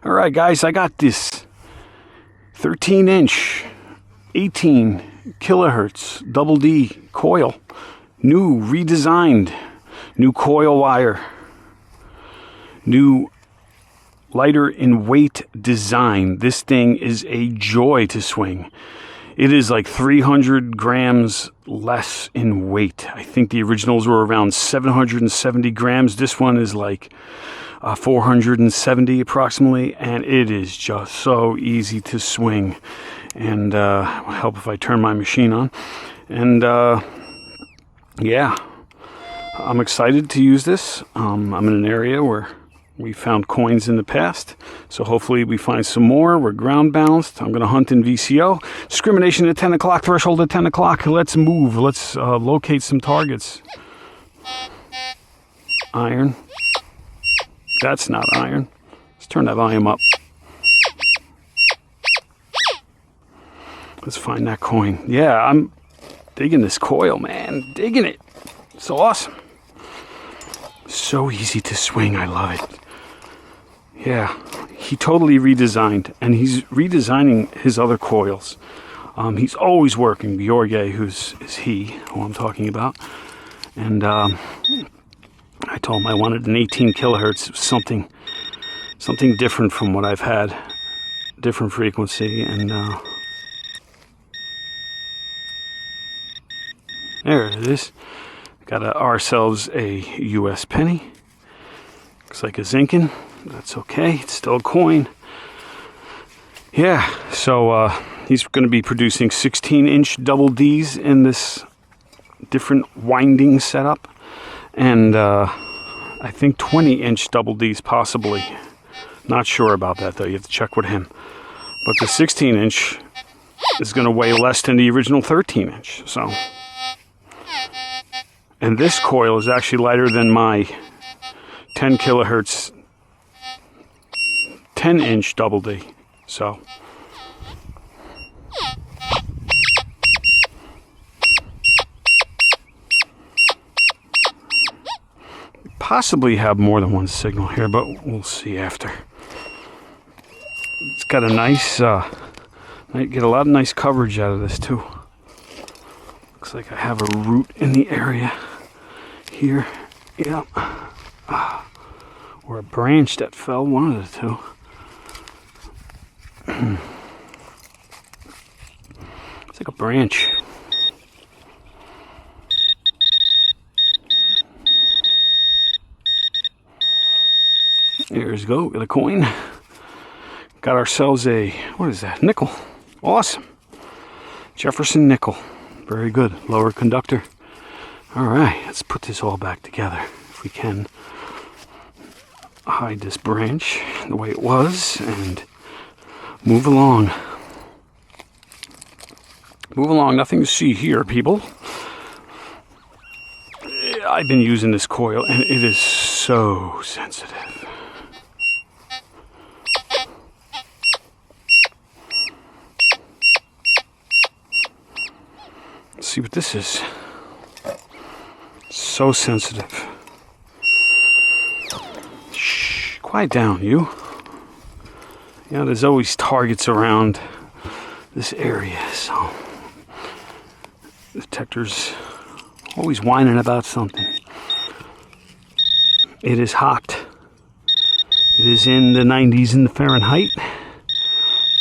All right, guys, I got this 13-inch, 18 kilohertz double D coil, new redesigned, new coil wire, new lighter in weight design. This thing is a joy to swing. It is like 300 grams less in weight. I think the originals were around 770 grams. This one is like 470 approximately, and it is just so easy to swing. And it'll help if I turn my machine on. And yeah, I'm excited to use this. I'm in an area where we found coins in the past, so hopefully we find some more. We're ground balanced. I'm going to hunt in VCO. Discrimination at 10 o'clock, threshold at 10 o'clock. Let's move. Let's locate some targets. Iron. That's not iron. Let's turn that volume up. Let's find that coin. Yeah, I'm digging this coil, man. Digging it. So awesome. So easy to swing. I love it. Yeah, he totally redesigned, and he's redesigning his other coils. He's always working. George, is who I'm talking about. And I told him I wanted an 18 kilohertz, something different from what I've had, different frequency, and there it is. Got ourselves a US penny. Looks like a Zinkin. That's okay. It's still a coin. Yeah, so he's going to be producing 16-inch double Ds in this different winding setup. And I think 20-inch double Ds possibly. Not sure about that, though. You have to check with him. But the 16-inch is going to weigh less than the original 13-inch. So, and this coil is actually lighter than my 10 kilohertz 10-inch double D. So possibly have more than one signal here, but we'll see after. It's got a nice might get a lot of nice coverage out of this too. Looks like I have a root in the area here. Yeah. Or a branch that fell, one of the two. It's like a branch. Here's go, got a coin. Got ourselves a, what is that, nickel. Awesome. Jefferson nickel. Very good, lower conductor. All right, let's put this all back together if we can. Hide this branch the way it was and move along. Move along, nothing to see here, people. I've been using this coil and it is so sensitive. Let's see what this is. So sensitive. Quiet down, you. You know, there's always targets around this area, so the detector's always whining about something. It is hot. It is in the 90s in the Fahrenheit.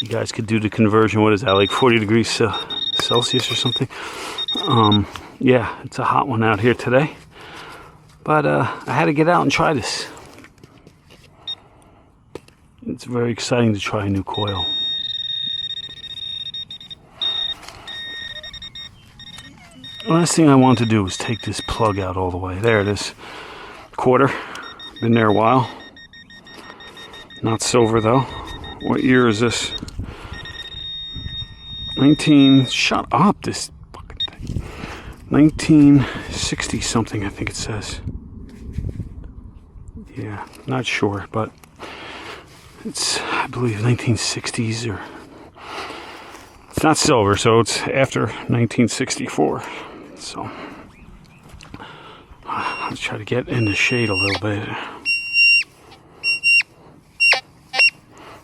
You guys could do the conversion. What is that, like 40 degrees Celsius or something? Yeah, it's a hot one out here today. But I had to get out and try this. It's very exciting to try a new coil. The last thing I want to do is take this plug out all the way. There it is. Quarter. Been there a while. Not silver though. What year is this? shut up, this fucking thing. 1960 something, I think it says. Yeah, not sure, but it's, I believe, 1960s, or it's not silver, so it's after 1964. So let's try to get in the shade a little bit.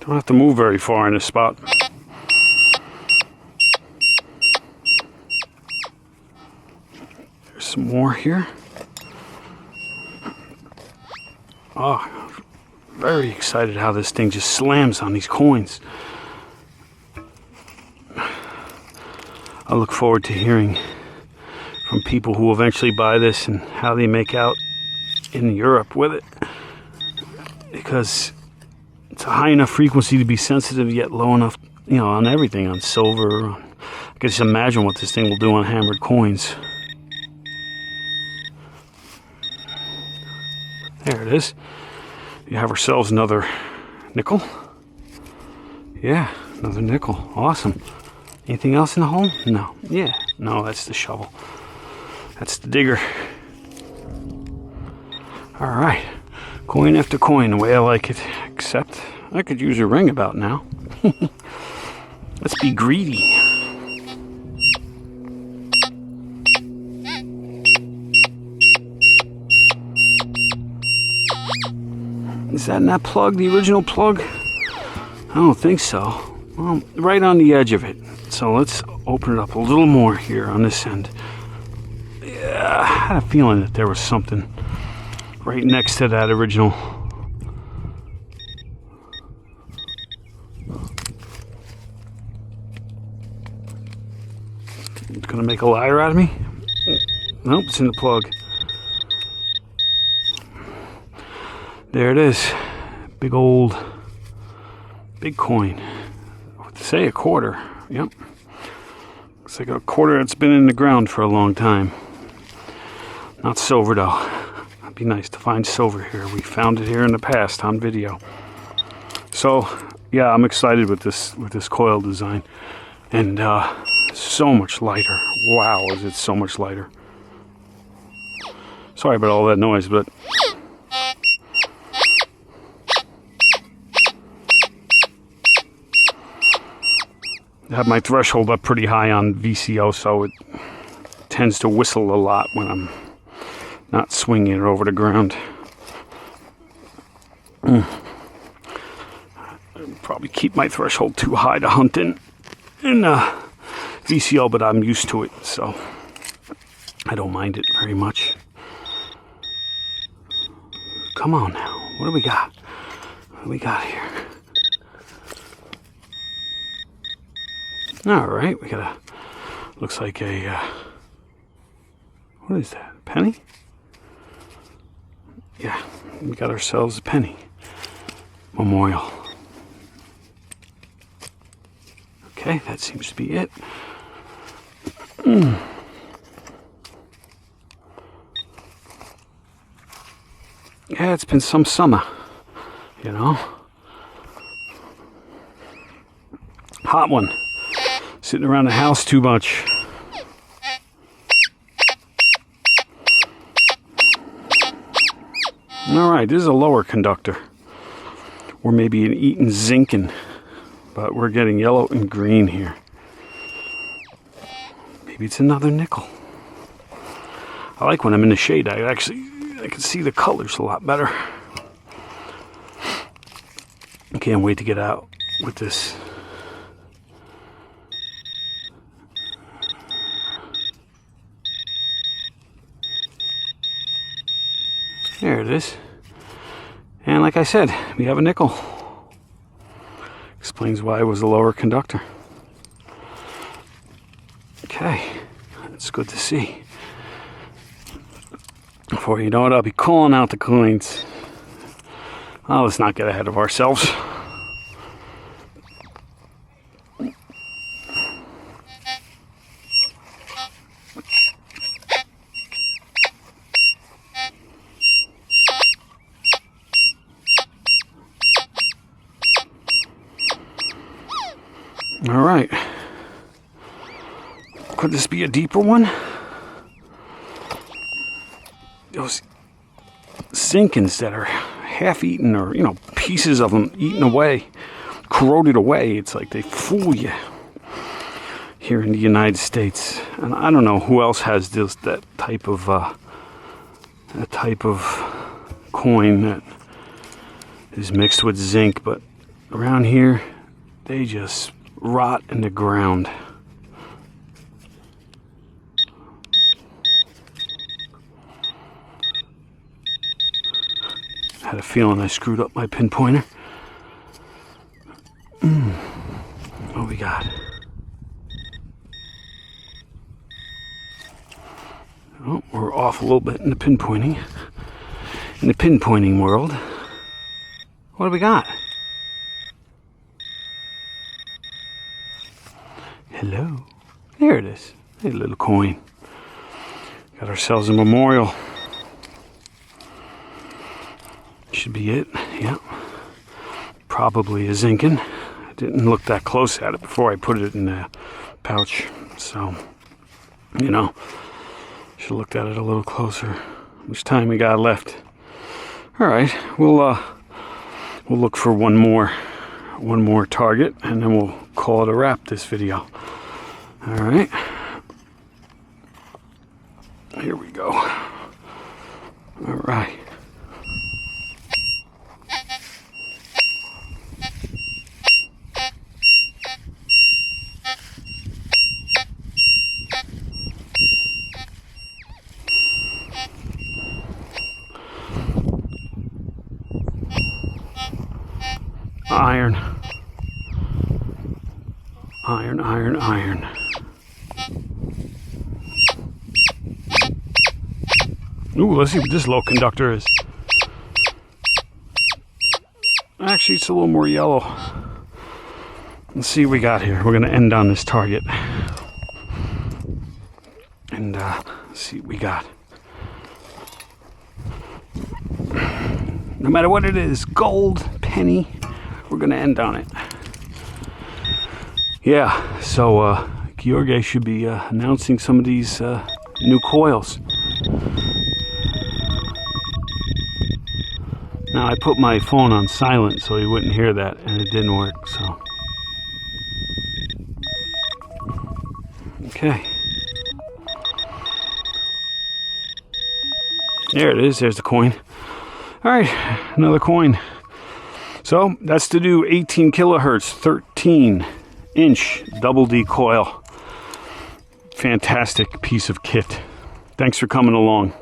Don't have to move very far in this spot. There's some more here. Oh, very excited how this thing just slams on these coins. I look forward to hearing from people who eventually buy this and how they make out in Europe with it, because it's a high enough frequency to be sensitive yet low enough, you know, on everything, on silver. I can just imagine what this thing will do on hammered coins. There it is. We have ourselves another nickel. Yeah, another nickel. Awesome. Anything else in the hole? No. Yeah. No, that's the shovel. That's the digger. All right. Coin after coin, the way I like it. Except I could use a ring about now. Let's be greedy. Is that in that plug, the original plug? I don't think so. Well, right on the edge of it. So let's open it up a little more here on this end. Yeah, I had a feeling that there was something right next to that original. It's gonna make a liar out of me? Nope, it's in the plug. There it is. Big old, big coin. Say a quarter. Yep. Looks like a quarter that's been in the ground for a long time. Not silver though. It'd be nice to find silver here. We found it here in the past on video. So yeah, I'm excited with this coil design. And so much lighter. Wow, is it so much lighter. Sorry about all that noise, but I have my threshold up pretty high on VCO, so it tends to whistle a lot when I'm not swinging it over the ground. Probably keep my threshold too high to hunt in VCO, but I'm used to it, so I don't mind it very much. Come on now, what do we got? What do we got here? All right, we got a, looks like a, what is that, a penny? Yeah, we got ourselves a penny memorial. Okay, that seems to be it. Yeah, it's been some summer, you know. Hot one. Sitting around the house too much. Alright, this is a lower conductor. Or maybe an Eaton zinc, but we're getting yellow and green here. Maybe it's another nickel. I like when I'm in the shade. I can see the colors a lot better. I can't wait to get out with this. There it is. And like I said, we have a nickel. Explains why it was a lower conductor. Okay, that's good to see. Before you know it, I'll be calling out the coins. Well, let's not get ahead of ourselves. All right. Could this be a deeper one? Those zinkins that are half-eaten, or, you know, pieces of them eaten away, corroded away. It's like they fool you here in the United States. And I don't know who else has that type of coin that is mixed with zinc, but around here, they just rot in the ground. I had a feeling I screwed up my pinpointer. What we got? Oh, we're off a little bit in the pinpointing. In the pinpointing world. What do we got? Hello. There it is. Hey, little coin. Got ourselves a memorial. Should be it. Yep. Probably a zinkin. I didn't look that close at it before I put it in the pouch. So, you know, should have looked at it a little closer. How much time we got left? All right. We'll look for one more target, and then we'll call it a wrap, this video. All right. Here we go. All right. Iron. Iron, iron, iron. Ooh, let's see what this low conductor is. Actually, it's a little more yellow. Let's see what we got here. We're going to end on this target. And see what we got. No matter what it is, gold, penny, we're going to end on it. Yeah, so George should be announcing some of these new coils. Now, I put my phone on silent so he wouldn't hear that, and it didn't work, so. Okay. There it is, there's the coin. All right, another coin. So, that's to do 18 kilohertz, 13-inch double D coil. Fantastic piece of kit. Thanks for coming along.